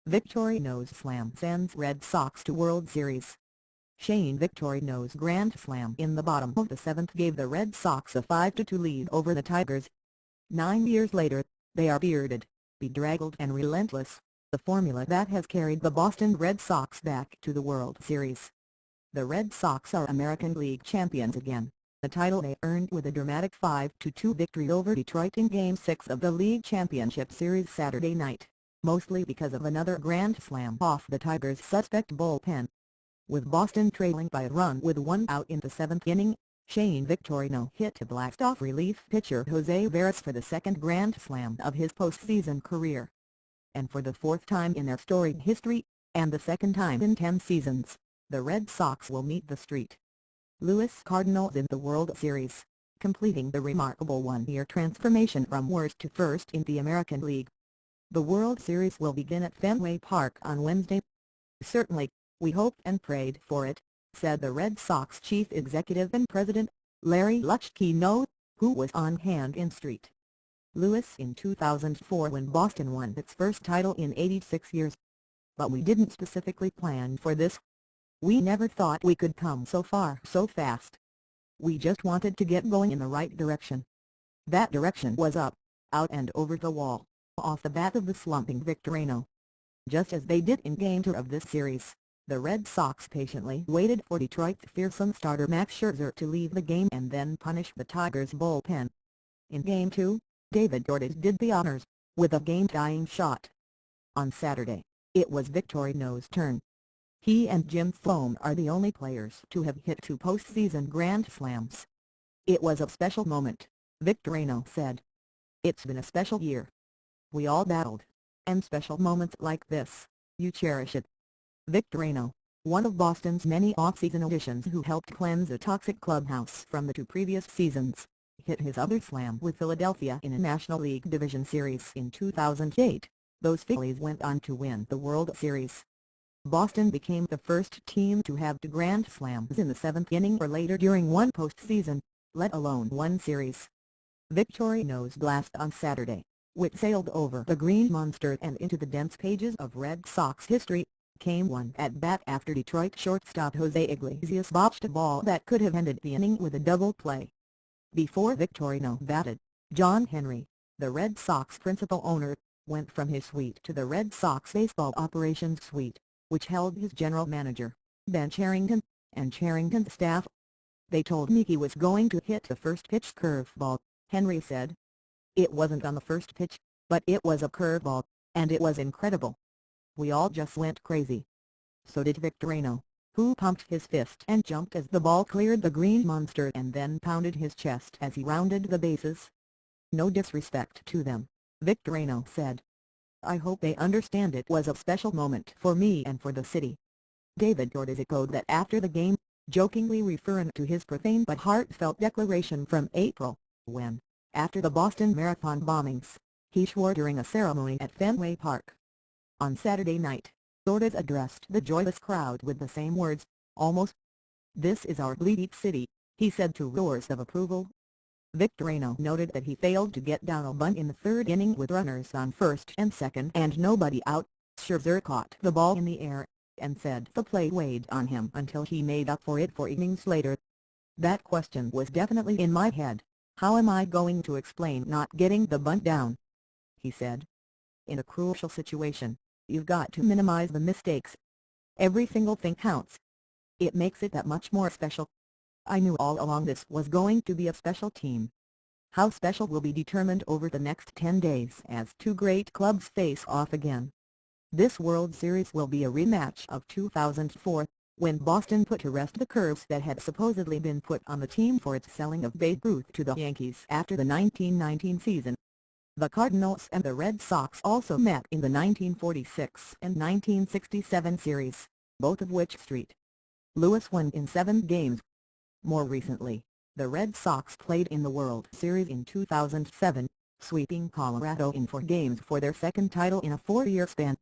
Victorino's slam sends Red Sox to World Series. Shane Victorino's grand slam in the bottom of the seventh gave the Red Sox a 5-2 lead over the Tigers. 9 years later, they are bearded, bedraggled and relentless, the formula that has carried the Boston Red Sox back to the World Series. The Red Sox are American League champions again, the title they earned with a dramatic 5-2 victory over Detroit in Game 6 of the League Championship Series Saturday night, mostly because of another grand slam off the Tigers' suspect bullpen. With Boston trailing by a run with 1 out in the 7th inning, Shane Victorino hit to blast off relief pitcher Jose Veras for the second grand slam of his postseason career. And for the 4th time in their storied history, and the 2nd time in 10 seasons, the Red Sox will meet the St. Louis Cardinals in the World Series, completing the remarkable one-year transformation from worst to first in the American League. The World Series will begin at Fenway Park on Wednesday. "Certainly, we hoped and prayed for it," said the Red Sox chief executive and president, Larry Lucchino, who was on hand in St. Louis in 2004 when Boston won its first title in 86 years. "But we didn't specifically plan for this. We never thought we could come so far so fast. We just wanted to get going in the right direction. That direction was up, out and over the wall, off the bat of the slumping Victorino." Just as they did in Game 2 of this series, the Red Sox patiently waited for Detroit's fearsome starter Max Scherzer to leave the game and then punish the Tigers' bullpen. In Game 2, David Ortiz did the honors, with a game-tying shot. On Saturday, it was Victorino's turn. He and Jim Thome are the only players to have hit 2 postseason grand slams. "It was a special moment," Victorino said. "It's been a special year. We all battled, and special moments like this, you cherish it." Victorino, one of Boston's many off-season additions who helped cleanse a toxic clubhouse from the 2 previous seasons, hit his other slam with Philadelphia in a National League Division Series in 2008. Those Phillies went on to win the World Series. Boston became the first team to have 2 grand slams in the 7th inning or later during one postseason, let alone one series. Victorino's blast on Saturday, which sailed over the Green Monster and into the dense pages of Red Sox history, came one at bat after Detroit shortstop Jose Iglesias botched a ball that could have ended the inning with a double play. Before Victorino batted, John Henry, the Red Sox principal owner, went from his suite to the Red Sox baseball operations suite, which held his general manager, Ben Cherington, and Cherington's staff. "They told me he was going to hit the first pitch curveball," Henry said. "It wasn't on the first pitch, but it was a curveball, and it was incredible. We all just went crazy." So did Victorino, who pumped his fist and jumped as the ball cleared the Green Monster and then pounded his chest as he rounded the bases. "No disrespect to them," Victorino said. "I hope they understand it was a special moment for me and for the city." David Ortiz echoed that after the game, jokingly referring to his profane but heartfelt declaration from April, when, after the Boston Marathon bombings, he swore during a ceremony at Fenway Park. On Saturday night, Ortiz addressed the joyless crowd with the same words, almost. "This is our bleeding city," he said to roars of approval. Victorino noted that he failed to get down a bunt in the 3rd inning with runners on first and second and nobody out. Scherzer caught the ball in the air, and said the play weighed on him until he made up for it 4 innings later. "That question was definitely in my head. How am I going to explain not getting the bunt down?" he said. "In a crucial situation, you've got to minimize the mistakes. Every single thing counts. It makes it that much more special. I knew all along this was going to be a special team. How special will be determined over the next 10 days as 2 great clubs face off again. This World Series will be a rematch of 2004, when Boston put to rest the curse that had supposedly been put on the team for its selling of Babe Ruth to the Yankees after the 1919 season. The Cardinals and the Red Sox also met in the 1946 and 1967 series, both of which St. Louis won in 7 games. More recently, the Red Sox played in the World Series in 2007, sweeping Colorado in 4 games for their 2nd title in a 4-year span.